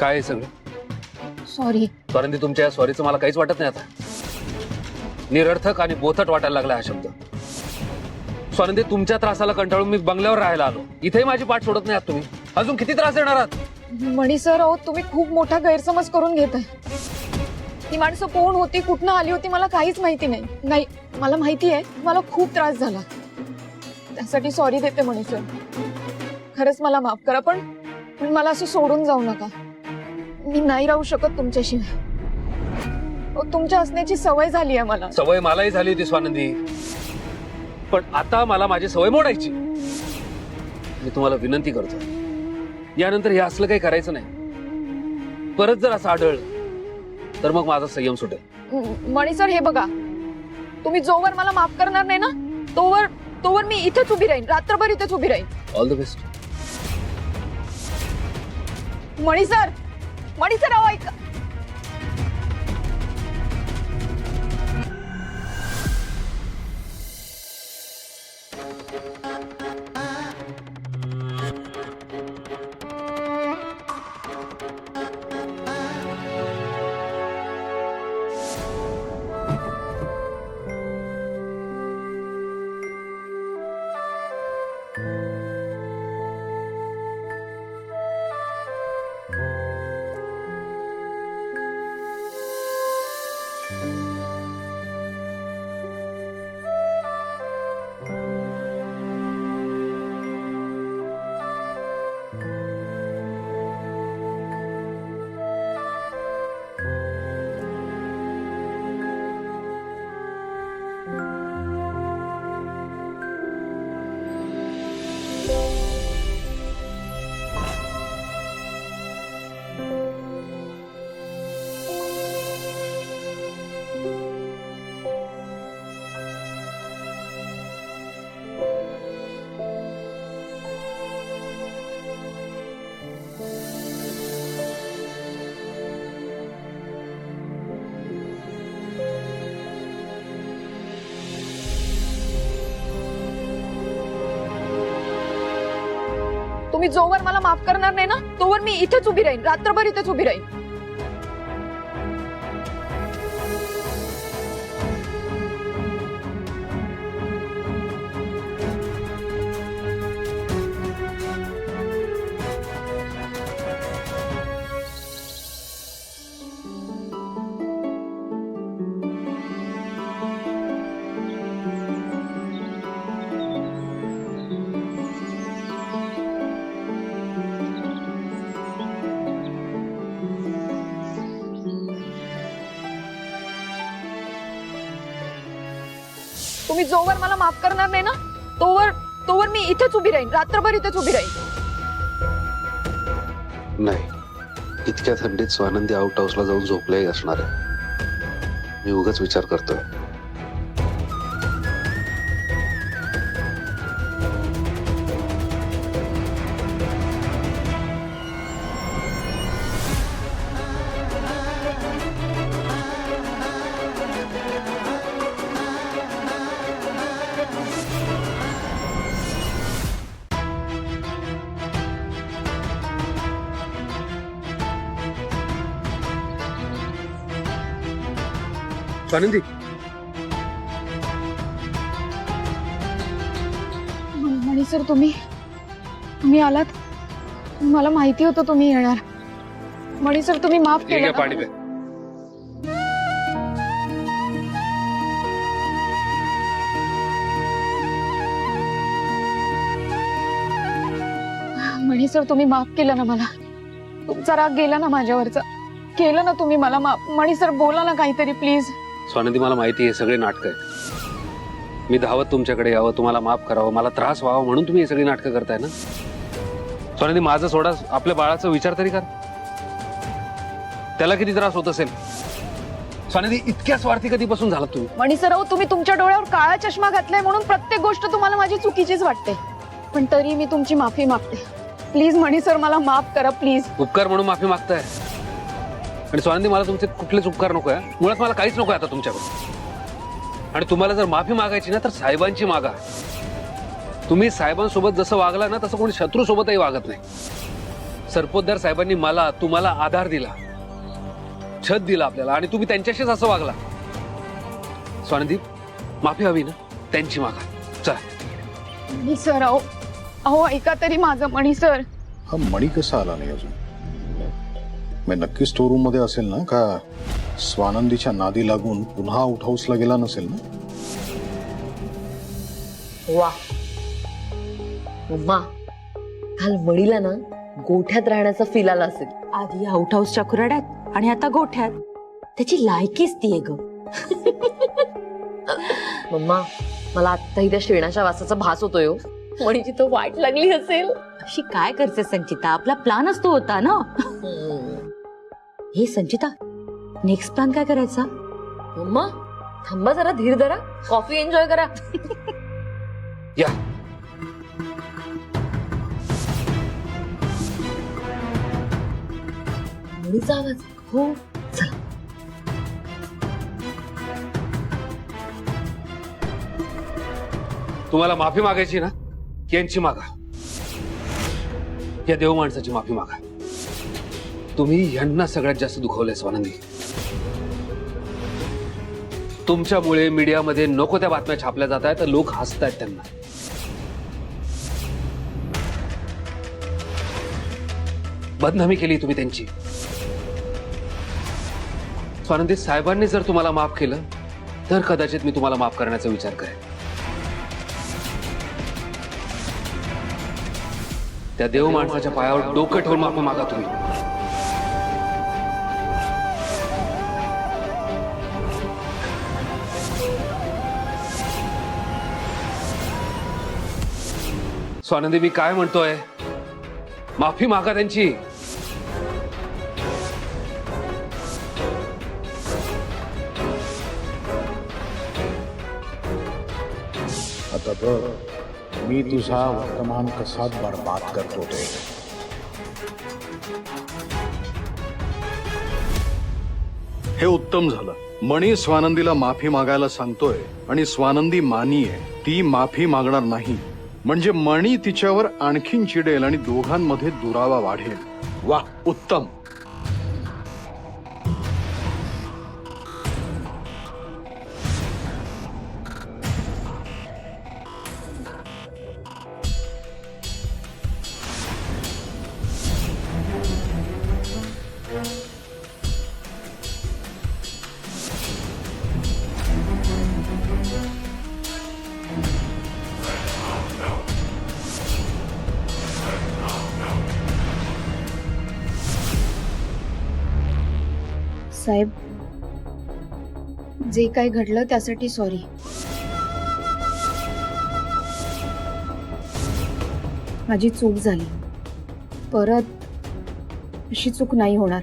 काय आहे सगळं? सॉरी. स्वानंदी, तुमच्या या सॉरीचं मला काहीच वाटत नाही आता. निरर्थक आणि बोथट वाटायला लागला हा शब्द. स्वानंदी, तुमच्या त्रासाला कंटाळून मी बंगल्यावर राहायला आलो. इथेही माझी पाठ सोडत नाही आहात तुम्ही. अजून किती त्रास देणार आहात? मणी सर, अहो तुम्ही खूप मोठा गैरसमज करून घेताय. ती माणसं कोण होती, कुठनं आली होती, मला काहीच माहिती नाही. नाही, मला माहिती आहे मला खूप त्रास झाला. त्यासाठी सॉरी देते मणी सर. खरंच मला माफ करा, पण मला असं सोडून जाऊ नका. मी नाही राहू शकत तुमच्याशिवाय. तुमच्या असण्याची सवय झाली आहे मला. सवय मलाही झाली होती स्वानंदी, पण आता मला माझी सवय मोडायची. मी तुम्हाला विनंती करतो, यानंतर हे असलं काही करायचं नाही. परत जर असं आढळलं तर मग माझा संयम सुटेल. मणी सर, हे बघा, तुम्ही जोवर मला माफ करणार नाही ना, तोवर मी इथेच उभी राहीन, रात्रभर इथेच उभी राहीन. All the best. मणी सर, अहो ऐका. तुम्ही जोवर मला माफ करणार नाही ना, तोवर मी इथेच उभी राहीन, रात्रभर इथेच उभी राहीन. तुम्ही जोवर मला माफ करणार नाही ना, तोवर मी इथेच उभी राहीन, रात्रभर इथेच उभी राहीन. नाही, इतक्या थंडीत स्वानंदी आउट हाऊसला जाऊन झोपलेही असणार आहे. मी उगाच विचार करतोय. स्वानंदी, मणी सर, तुम्ही आलात. मला माहिती होतं तुम्ही येणार. मणी सर, तुम्ही माफ ठीक आहे, केलं पाणी ना. पे. मणी सर, तुम्ही माफ केलं ना मला. तुमचा राग गेला ना माझ्यावरचा. केलं ना तुम्ही मला माफ. मणी सर, बोला ना काहीतरी प्लीज. स्वानंदी, मला माहिती आहे सगळे नाटक आहे. मी धावत तुमच्याकडे यावं, तुम्हाला माफ करावं, मला त्रास व्हावा म्हणून तुम्ही हे सगळी नाटकं करताय ना. स्वानंदी, माझं सोडा, आपल्या बाळाचा विचार तरी कर. त्याला किती त्रास होत असेल. स्वानंदी, इतक्या स्वार्थी कधीपासून झालात तुम्ही? मणी सर, अहो तुम्ही तुमच्या डोळ्यावर काळा चष्मा घातलाय म्हणून प्रत्येक गोष्ट तुम्हाला माझी चुकीचीच वाटते. पण तरी मी तुमची माफी मागते. प्लीज मणी सर, मला माफ करा प्लीज. उपकार म्हणून माफी मागताय. आणि स्वानंदी, मला तुमचे कुठलेच उपकार नको आहे. मुळात मला काहीच नको आहे आता तुमच्याकडे. आणि तुम्हाला जर माफी मागायची ना, तर साहेबांची मागा. तुम्ही साहेबांसोबत जसं वागला ना, तसं कोणी शत्रू सोबतही वागत नाही. सरपोतदार साहेबांनी मला तुम्हाला आधार दिला, छत दिला आपल्याला, आणि तुम्ही त्यांच्याशीच असं वागला. स्वानंदी, माफी हवी ना, त्यांची मागा. चला. मणी सर, अहो अहो ऐका तरी माझं. मणी सर, हा मणी कसा आला नाही अजून? मी नक्की स्टोर रूम मध्ये असेल ना, का स्वानंदीच्या नादी लागून पुन्हा आउट हाऊसला गेला नसेल ना? वा उम्मा, काल मणीला ना गोठ्यात राहण्याचा फील आला असेल. आधी आउट हाऊसच्या खुराड्यात आणि आता गोठ्यात. त्याची लायकीच ती आहे ग. मम्मा, मला आत्ताही त्या शेणाच्या वासाचा भास होतोय हो. मणीची तो वाट लागली असेल. अशी काय करते संचिता, आपला प्लॅनच तो होता ना. हे संचिता, नेक्स्ट प्लॅन काय करायचा? मम्मा थांबा जरा, धीर धरा, कॉफी एन्जॉय करा. या. मणीचा आवाज. हो, तुम्हाला माफी मागायची ना, यांची मागा. या देव माणसाची माफी मागा. तुम्ही यांना सगळ्यात जास्त दुखवलंय स्वानंदी. तुमच्यामुळे मीडियामध्ये नको त्या बातम्या छापल्या जात आहेत, लोक हसतायत त्यांना. बदनामी केली तुम्ही त्यांची. स्वानंदी, साहेबांनी जर तुम्हाला माफ केलं तर कदाचित मी तुम्हाला माफ करण्याचा विचार करेन. त्या देव माणसाच्या पायावर डोकं ठेवून माफी मागा तुम्ही. स्वानंदी, मी काय म्हणतोय, माफी मागा त्यांची. आता बघ, मी तुझा वर्तमान कसा बर्बाद करतो ते. हे उत्तम झालं. मणी स्वानंदीला माफी मागायला सांगतोय आणि स्वानंदी मानी आहे, ती माफी मागणार नाही. म्हणजे मणी तिच्यावर आणखीन चिडेल आणि दोघांमध्ये दुरावा वाढेल. वा, उत्तम. साहेब, जे काही घडलं त्यासाठी सॉरी. माझी चूक झाली. परत अशी चूक नाही होणार.